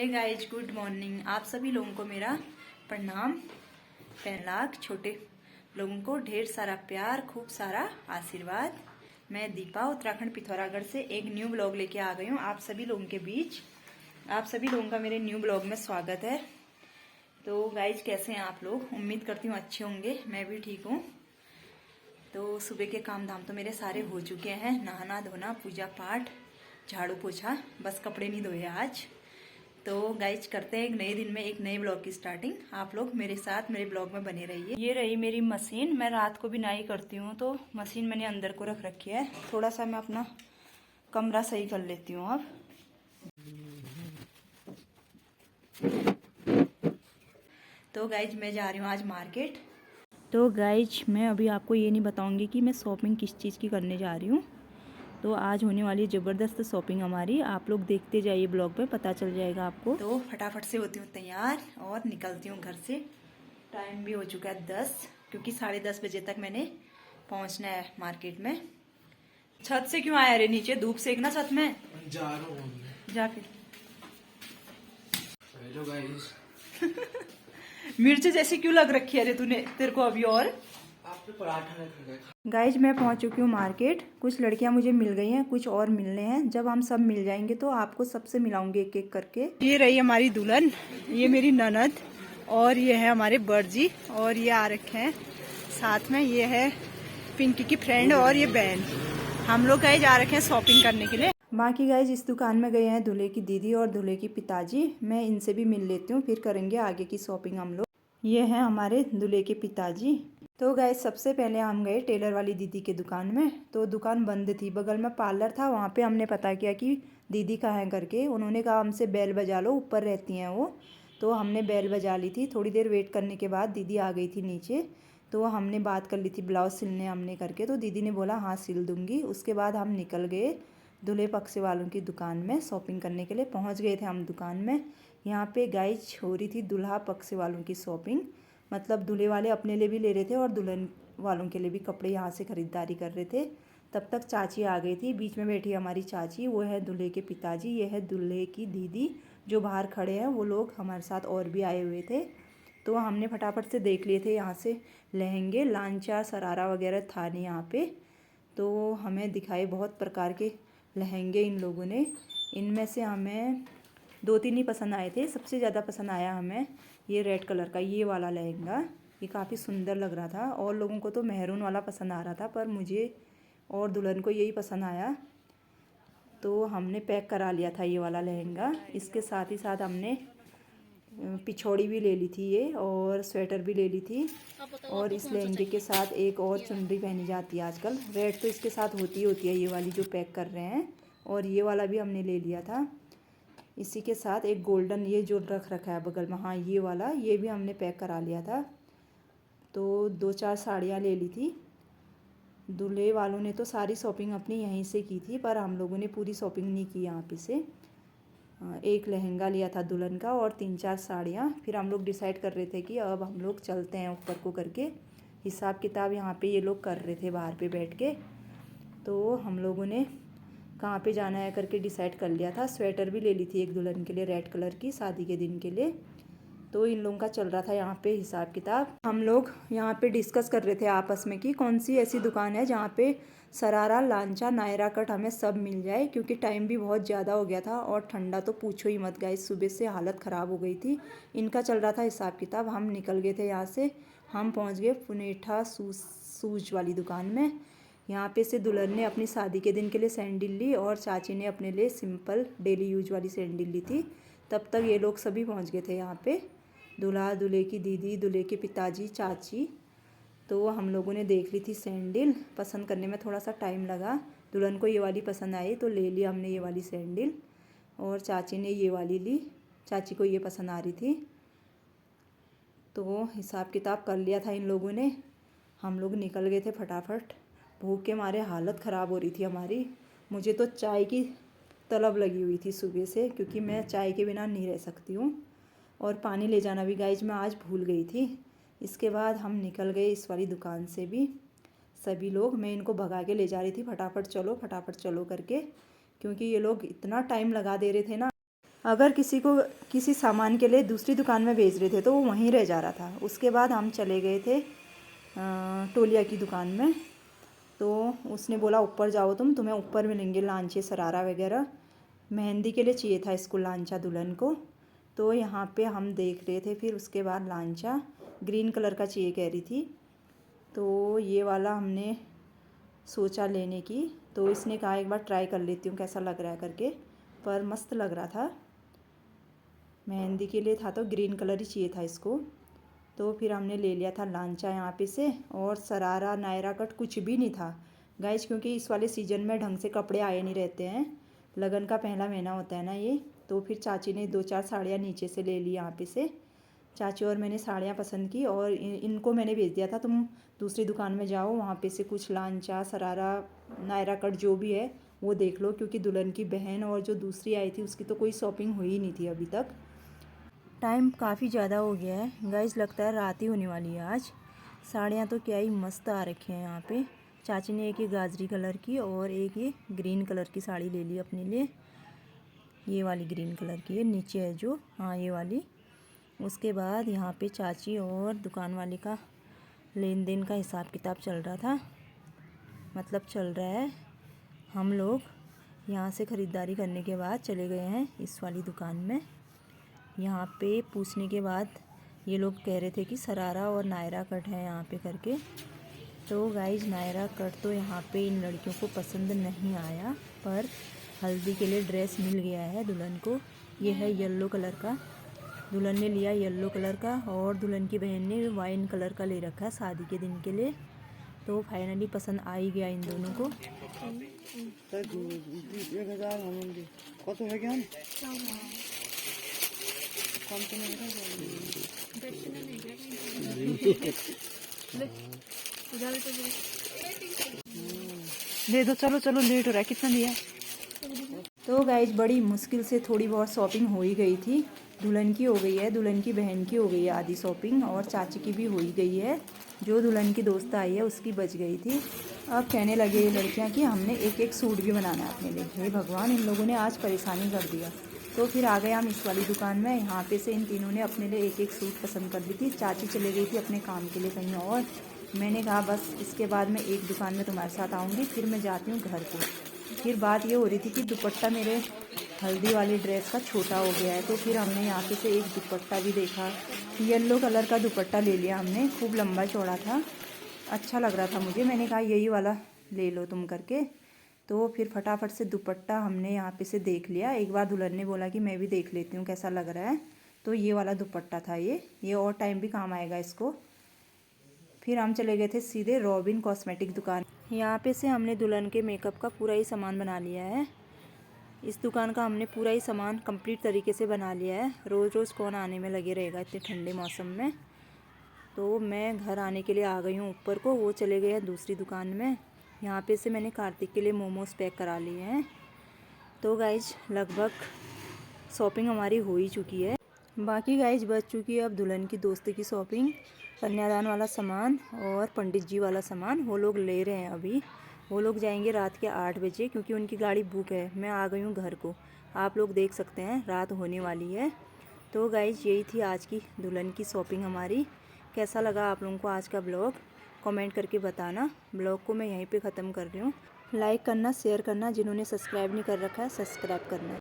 Hey guys, good morning. आप सभी लोगों को मेरा प्रणाम। 10 लाख छोटे लोगों को ढेर सारा प्यार, खूब सारा आशीर्वाद। मैं दीपा उत्तराखंड पिथौरागढ़ से एक न्यू ब्लॉग लेके आ गई हूँ आप सभी लोगों के बीच। आप सभी लोगों का मेरे न्यू ब्लॉग में स्वागत है। तो गाइज, कैसे हैं आप लोग? उम्मीद करती हूँ अच्छे होंगे। मैं भी ठीक हूँ। तो सुबह के काम धाम तो मेरे सारे हो चुके हैं। नहाना धोना, पूजा पाठ, झाड़ू पोछा, बस कपड़े नहीं धोए आज। तो गाइज, करते हैं एक नए दिन में एक नए ब्लॉग की स्टार्टिंग। आप लोग मेरे साथ मेरे ब्लॉग में बने रहिए। ये रही मेरी मशीन। मैं रात को भी नाई करती हूँ तो मशीन मैंने अंदर को रख रखी है। थोड़ा सा मैं अपना कमरा सही कर लेती हूँ अब। तो गाइज, मैं जा रही हूँ आज मार्केट। तो गाइज, मैं अभी आपको ये नहीं बताऊंगी कि मैं शॉपिंग किस चीज़ की करने जा रही हूँ। तो आज होने वाली ज़बरदस्त शॉपिंग हमारी। आप लोग देखते जाइए, ब्लॉग में पता चल जाएगा आपको। तो फटाफट से होती हूँ तैयार और निकलती हूँ घर से। टाइम भी हो चुका है 10, क्योंकि 10:30 बजे तक मैंने पहुँचना है मार्केट में। छत से क्यों आया रे नीचे? धूप सेकना छत में। जा रहा हूँ जा फिर। Hello guys. मिर्च जैसी क्यों लग रखी है रे तूने? तेरे को अभी और आपने पराठा नहीं खाया। गाइज, मैं पहुंच चुकी हूँ मार्केट। कुछ लड़कियां मुझे मिल गई हैं, कुछ और मिलने हैं। जब हम सब मिल जाएंगे तो आपको सबसे मिलाऊंगी एक एक करके। ये रही हमारी दुल्हन, ये मेरी ननद, और ये है हमारे बड़जी, और ये आ रखे हैं साथ में। ये है पिंकी की फ्रेंड और ये बहन। हम लोग गाइज आ रखे हैं शॉपिंग करने के लिए। बाकी गाइज, इस दुकान में गए हैं दूल्हे की दीदी और दूल्हे की पिताजी। मैं इनसे भी मिल लेती हूँ, फिर करेंगे आगे की शॉपिंग हम लोग। ये हैं हमारे दूल्हे के पिताजी। तो गाइज, सबसे पहले हम गए टेलर वाली दीदी के दुकान में। तो दुकान बंद थी, बगल में पार्लर था। वहाँ पे हमने पता किया कि दीदी कहाँ है करके। उन्होंने कहा हमसे बेल बजा लो, ऊपर रहती हैं वो। तो हमने बेल बजा ली थी। थोड़ी देर वेट करने के बाद दीदी आ गई थी नीचे। तो हमने बात कर ली थी ब्लाउज सिलने हमने करके। तो दीदी ने बोला हाँ सिल दूँगी। उसके बाद हम निकल गए दूल्हे पक्ष वालों की दुकान में शॉपिंग करने के लिए। पहुँच गए थे हम दुकान में। यहाँ पे गाइज हो रही थी दूल्हा पक्ष वालों की शॉपिंग। मतलब दूल्हे वाले अपने लिए भी ले रहे थे और दुल्हन वालों के लिए भी कपड़े यहाँ से ख़रीदारी कर रहे थे। तब तक चाची आ गई थी। बीच में बैठी हमारी चाची, वो है दूल्हे के पिताजी। ये है दूल्हे की दीदी जो बाहर खड़े हैं। वो लोग हमारे साथ और भी आए हुए थे। तो हमने फटाफट से देख लिए थे यहाँ से लहंगे, लांचा, सरारा वगैरह था नहीं यहाँ पे। तो हमें दिखाए बहुत प्रकार के लहंगे इन लोगों ने। इनमें से हमें 2-3 ही पसंद आए थे। सबसे ज़्यादा पसंद आया हमें ये रेड कलर का ये वाला लहंगा। ये काफ़ी सुंदर लग रहा था। और लोगों को तो मेहरून वाला पसंद आ रहा था, पर मुझे और दुल्हन को यही पसंद आया। तो हमने पैक करा लिया था ये वाला लहंगा। इसके साथ ही साथ हमने पिछौड़ी भी ले ली थी ये, और स्वेटर भी ले ली थी। और इस लहंगे के साथ एक और चुनरी पहनी जाती है आजकल। रेड तो इसके साथ होती है ये वाली जो पैक कर रहे हैं। और ये वाला भी हमने ले लिया था। इसी के साथ एक गोल्डन ये जो रख रखा है बगल में, हाँ ये वाला, ये भी हमने पैक करा लिया था। तो 2-4 साड़ियाँ ले ली थी। दूल्हे वालों ने तो सारी शॉपिंग अपनी यहीं से की थी, पर हम लोगों ने पूरी शॉपिंग नहीं की यहाँ पे से। एक लहंगा लिया था दुल्हन का और 3-4 साड़ियाँ। फिर हम लोग डिसाइड कर रहे थे कि अब हम लोग चलते हैं ऊपर को करके। हिसाब किताब यहाँ पे ये लोग कर रहे थे बाहर पे बैठ के। तो हम लोगों ने कहाँ पे जाना है करके डिसाइड कर लिया था। स्वेटर भी ले ली थी एक दुल्हन के लिए, रेड कलर की, शादी के दिन के लिए। तो इन लोगों का चल रहा था यहाँ पे हिसाब किताब। हम लोग यहाँ पे डिस्कस कर रहे थे आपस में कि कौन सी ऐसी दुकान है जहाँ पे सरारा, लांचा, नायरा कट हमें सब मिल जाए, क्योंकि टाइम भी बहुत ज़्यादा हो गया था और ठंडा तो पूछो ही मत गाइस। सुबह से हालत ख़राब हो गई थी। इनका चल रहा था हिसाब किताब। हम निकल गए थे यहाँ से। हम पहुँच गए पुनेठा शूज़ वाली दुकान में। यहाँ पे से दुल्हन ने अपनी शादी के दिन के लिए सैंडल ली और चाची ने अपने लिए सिंपल डेली यूज वाली सैंडल ली थी। तब तक ये लोग सभी पहुँच गए थे यहाँ पे। दूल्हा, दूल्हे की दीदी, दूल्हे के पिताजी, चाची। तो हम लोगों ने देख ली थी सैंडल। पसंद करने में थोड़ा सा टाइम लगा। दुल्हन को ये वाली पसंद आई तो ले लिया हमने ये वाली सैंडल, और चाची ने ये वाली ली। चाची को ये पसंद आ रही थी। तो हिसाब किताब कर लिया था इन लोगों ने। हम लोग निकल गए थे फटाफट। भूख के मारे हालत ख़राब हो रही थी हमारी। मुझे तो चाय की तलब लगी हुई थी सुबह से, क्योंकि मैं चाय के बिना नहीं रह सकती हूँ। और पानी ले जाना भी गाइज मैं आज भूल गई थी। इसके बाद हम निकल गए इस वाली दुकान से भी सभी लोग। मैं इनको भगा के ले जा रही थी, फटाफट चलो करके, क्योंकि ये लोग इतना टाइम लगा दे रहे थे ना। अगर किसी को किसी सामान के लिए दूसरी दुकान में भेज रहे थे तो वो वहीं रह जा रहा था। उसके बाद हम चले गए थे तौलिया की दुकान में। तो उसने बोला ऊपर जाओ तुम्हें ऊपर मिलेंगे लांचे शरारा वगैरह। मेहंदी के लिए चाहिए था इसको लांचा दुल्हन को। तो यहाँ पे हम देख रहे थे। फिर उसके बाद लांचा ग्रीन कलर का चाहिए कह रही थी। तो ये वाला हमने सोचा लेने की। तो इसने कहा एक बार ट्राई कर लेती हूँ कैसा लग रहा है करके, पर मस्त लग रहा था। मेहंदी के लिए था तो ग्रीन कलर ही चाहिए था इसको। तो फिर हमने ले लिया था लांचा यहाँ पे से। और शरारा नायरा कट कुछ भी नहीं था गाइज, क्योंकि इस वाले सीज़न में ढंग से कपड़े आए नहीं रहते हैं। लगन का पहला महीना होता है ना ये। तो फिर चाची ने 2-4 साड़ियाँ नीचे से ले ली यहाँ पे से। चाची और मैंने साड़ियाँ पसंद की और इनको मैंने भेज दिया था तुम दूसरी दुकान में जाओ, वहाँ पे से कुछ लांचा शरारा नायरा कट जो भी है वो देख लो। क्योंकि दुल्हन की बहन और जो दूसरी आई थी उसकी तो कोई शॉपिंग हुई नहीं थी अभी तक। टाइम काफ़ी ज़्यादा हो गया है गाइस, लगता है रात ही होने वाली है आज। साड़ियाँ तो क्या ही मस्त आ रखी हैं यहाँ पे। चाची ने एक ये गाजरी कलर की और एक ये ग्रीन कलर की साड़ी ले ली अपने लिए। ये वाली ग्रीन कलर की है, नीचे है जो, हाँ ये वाली। उसके बाद यहाँ पे चाची और दुकान वाले का लेन देन का हिसाब किताब चल रहा था, मतलब चल रहा है। हम लोग यहाँ से ख़रीदारी करने के बाद चले गए हैं इस वाली दुकान में। यहाँ पे पूछने के बाद ये लोग कह रहे थे कि शरारा और नायरा कट है यहाँ पे करके। तो गाइज नायरा कट तो यहाँ पे इन लड़कियों को पसंद नहीं आया, पर हल्दी के लिए ड्रेस मिल गया है दुल्हन को। ये है येलो कलर का, दुल्हन ने लिया येलो कलर का और दुल्हन की बहन ने वाइन कलर का ले रखा है शादी के दिन के लिए। तो फाइनली पसंद आ ही गया इन दोनों को। दे दो, चलो चलो लेट हो रहा है, कितना दिया? तो गाइज बड़ी मुश्किल से थोड़ी बहुत शॉपिंग हो ही गई थी। दुल्हन की हो गई है, दुल्हन की बहन की हो गई है आधी शॉपिंग, और चाची की भी हो ही गई है। जो दुल्हन की दोस्त आई है उसकी बच गई थी। अब कहने लगे ये लड़कियां कि हमने एक एक सूट भी बनाना है अपने लिए। हे भगवान, इन लोगों ने आज परेशानी कर दिया। तो फिर आ गए हम इस वाली दुकान में। यहाँ पे से इन तीनों ने अपने लिए एक एक सूट पसंद कर ली थी। चाची चले गई थी अपने काम के लिए कहीं और। मैंने कहा बस इसके बाद मैं एक दुकान में तुम्हारे साथ आऊँगी, फिर मैं जाती हूँ घर को। फिर बात ये हो रही थी कि दुपट्टा मेरे हल्दी वाली ड्रेस का छोटा हो गया है। तो फिर हमने यहाँ पे से एक दुपट्टा भी देखा, येलो कलर का दुपट्टा ले लिया हमने। खूब लंबा चौड़ा था, अच्छा लग रहा था मुझे। मैंने कहा यही वाला ले लो तुम करके। तो फिर फटाफट से दुपट्टा हमने यहाँ पे से देख लिया। एक बार दुल्हन ने बोला कि मैं भी देख लेती हूँ कैसा लग रहा है। तो ये वाला दुपट्टा था ये और टाइम भी काम आएगा इसको। फिर हम चले गए थे सीधे रॉबिन कॉस्मेटिक दुकान। यहाँ पे से हमने दुल्हन के मेकअप का पूरा ही सामान बना लिया है। इस दुकान का हमने पूरा ही सामान कंप्लीट तरीके से बना लिया है। रोज़ रोज़ कौन आने में लगे रहेगा इतने ठंडे मौसम में। तो मैं घर आने के लिए आ गई हूँ ऊपर को, वो चले गए हैं दूसरी दुकान में। यहाँ पे से मैंने कार्तिक के लिए मोमोज़ पैक करा लिए हैं। तो गाइज लगभग शॉपिंग हमारी हो ही चुकी है। बाकी गाइज बच चुकी है अब दुल्हन की दोस्ती की शॉपिंग। कन्यादान वाला सामान और पंडित जी वाला सामान वो लोग ले रहे हैं अभी। वो लोग जाएंगे रात के 8 बजे, क्योंकि उनकी गाड़ी बुक है। मैं आ गई हूँ घर को, आप लोग देख सकते हैं रात होने वाली है। तो गाइज यही थी आज की दुल्हन की शॉपिंग हमारी। कैसा लगा आप लोगों को आज का ब्लॉग, कमेंट करके बताना। ब्लॉग को मैं यहीं पे ख़त्म कर रही हूँ। लाइक करना, शेयर करना, जिन्होंने सब्सक्राइब नहीं कर रखा है सब्सक्राइब करना।